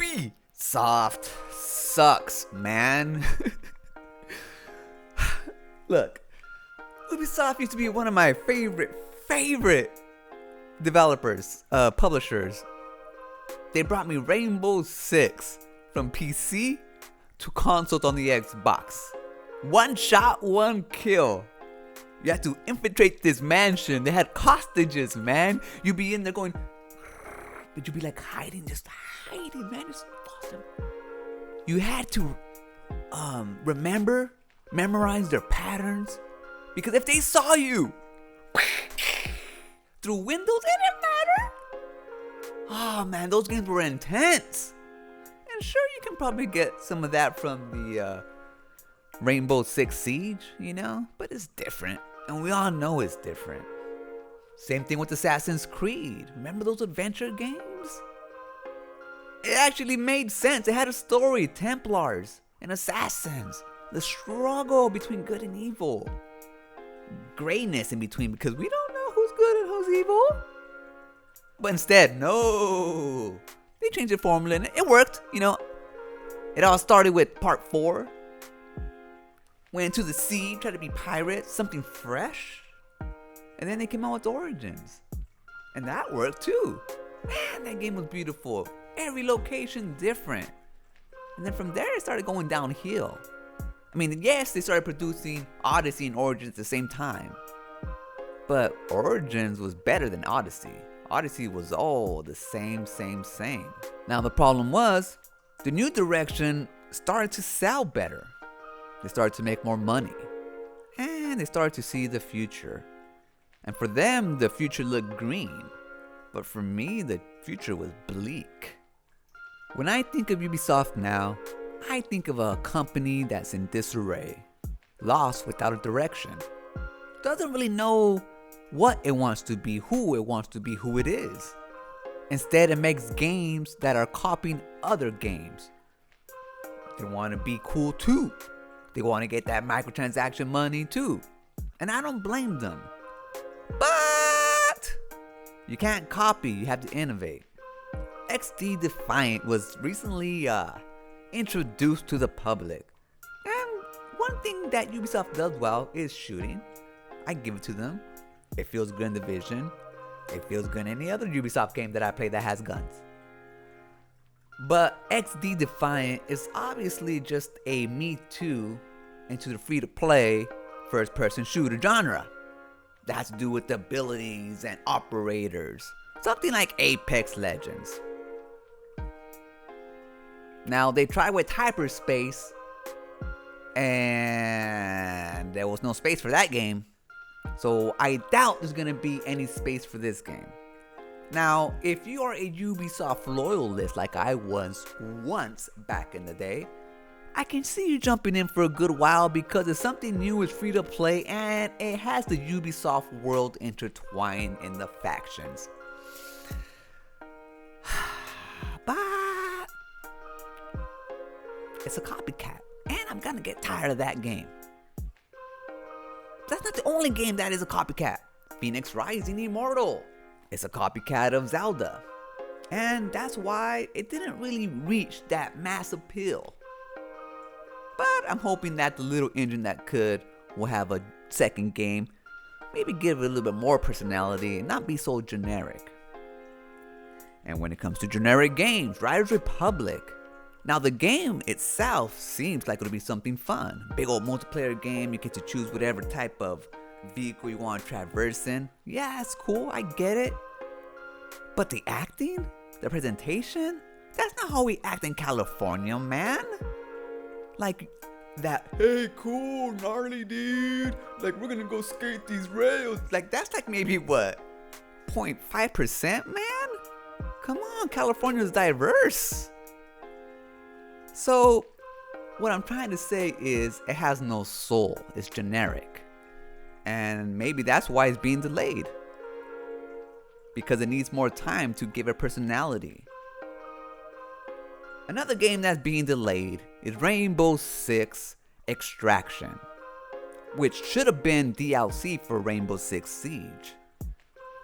Ubisoft sucks, man. Look, Ubisoft used to be one of my favorite developers, publishers. They brought me Rainbow Six from PC to consoles on the Xbox. One shot, one kill. You had to infiltrate this mansion. They had hostages, man. You'd be in there going, but you'd be like hiding, just hiding, man. It's awesome. You had to memorize their patterns, because if they saw you through windows, it didn't matter. Oh man, those games were intense. And sure, you can probably get some of that from the Rainbow Six Siege, you know, but it's different, and we all know it's different. Same thing with Assassin's Creed. Remember those adventure games? It actually made sense. It had a story, Templars and Assassins, the struggle between good and evil, grayness in between, because we don't know who's good and who's evil. But instead, no, they changed the formula and it worked, you know. It all started with part 4. Went into the sea, tried to be pirates, something fresh. And then they came out with Origins. And that worked too. Man, that game was beautiful. Every location different. And then from there, it started going downhill. I mean, yes, they started producing Odyssey and Origins at the same time. But Origins was better than Odyssey. Odyssey was all the same. Now the problem was, the new direction started to sell better. They started to make more money. And they started to see the future. And for them, the future looked green. But for me, the future was bleak. When I think of Ubisoft now, I think of a company that's in disarray, lost without a direction. Doesn't really know what it wants to be, who it wants to be, who it is. Instead, it makes games that are copying other games. They want to be cool too. They want to get that microtransaction money too. And I don't blame them. But you can't copy, you have to innovate. XDefiant was recently introduced to the public. And one thing that Ubisoft does well is shooting. I give it to them. It feels good in Division. It feels good in any other Ubisoft game that I play that has guns. But XDefiant is obviously just a Me Too into the free-to-play first-person shooter genre. That has to do with abilities and operators. Something like Apex Legends. Now, they tried with hyperspace, and there was no space for that game. So I doubt there's going to be any space for this game. Now, if you are a Ubisoft loyalist like I was once back in the day, I can see you jumping in for a good while because it's something new, it's free to play, and it has the Ubisoft world intertwined in the factions. But it's a copycat, and I'm gonna get tired of that game. That's not the only game that is a copycat. Phoenix Rising Immortal is a copycat of Zelda. And that's why it didn't really reach that mass appeal. But I'm hoping that the little engine that could will have a second game. Maybe give it a little bit more personality and not be so generic. And when it comes to generic games, Riders Republic. Now the game itself seems like it'll be something fun. Big old multiplayer game, you get to choose whatever type of vehicle you want to traverse in. Yeah, it's cool, I get it. But the acting? The presentation? That's not how we act in California, man. Like that, hey cool, gnarly dude, like we're gonna go skate these rails. Like that's like maybe what, 0.5%, man? Come on, California's diverse. So, what I'm trying to say is it has no soul. It's generic. And maybe that's why it's being delayed. Because it needs more time to give it personality. Another game that's being delayed is Rainbow Six Extraction, which should have been DLC for Rainbow Six Siege.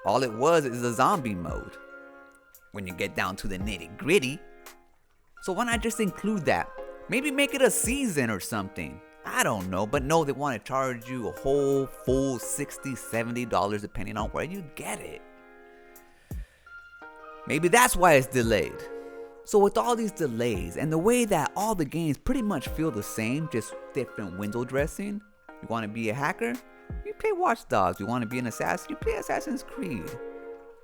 All it was is a zombie mode. When you get down to the nitty gritty, So why not just include that? Maybe make it a season or something. I don't know, but no, they want to charge you a whole full $60, $70 depending on where you get it. Maybe that's why it's delayed. So with all these delays and the way that all the games pretty much feel the same, just different window dressing, you want to be a hacker? You play Watch Dogs. You want to be an assassin? You play Assassin's Creed.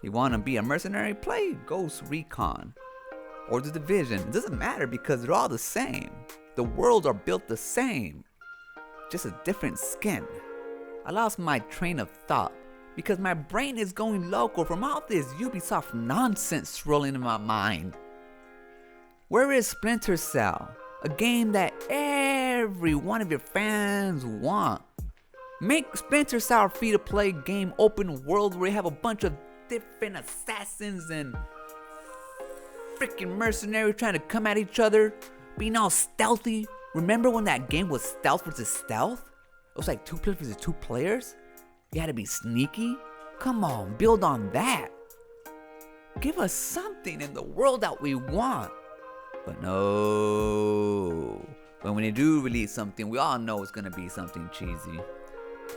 You want to be a mercenary? Play Ghost Recon or The Division. It doesn't matter because they're all the same. The worlds are built the same, just a different skin. I lost my train of thought because my brain is going loco from all this Ubisoft nonsense swirling in my mind. Where is Splinter Cell? A game that every one of your fans want. Make Splinter Cell a free-to-play game, open world where you have a bunch of different assassins and freaking mercenaries trying to come at each other, being all stealthy. Remember when that game was stealth versus stealth? It was like 2 players versus 2 players? You had to be sneaky? Come on, build on that. Give us something in the world that we want. But no. But when they do release something, we all know it's gonna be something cheesy.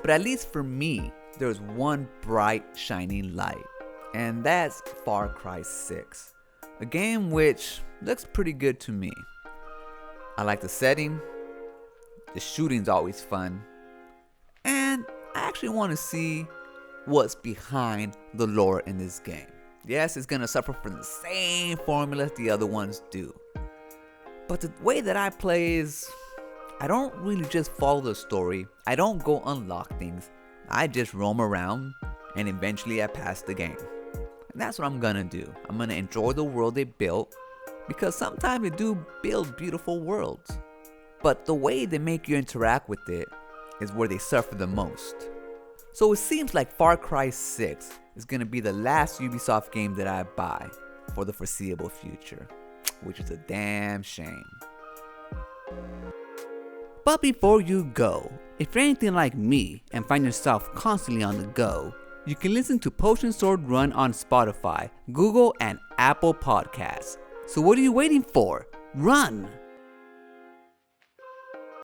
But at least for me, there's one bright, shining light. And that's Far Cry 6. A game which looks pretty good to me. I like the setting. The shooting's always fun. And I actually want to see what's behind the lore in this game. Yes, it's gonna suffer from the same formula the other ones do. But the way that I play is, I don't really just follow the story. I don't go unlock things. I just roam around and eventually I pass the game. And that's what I'm gonna do. I'm gonna enjoy the world they built because sometimes they do build beautiful worlds. But the way they make you interact with it is where they suffer the most. So it seems like Far Cry 6 is gonna be the last Ubisoft game that I buy for the foreseeable future, which is a damn shame. But before you go, if you're anything like me and find yourself constantly on the go, you can listen to Potion Sword Run on Spotify, Google, and Apple Podcasts. So what are you waiting for? Run!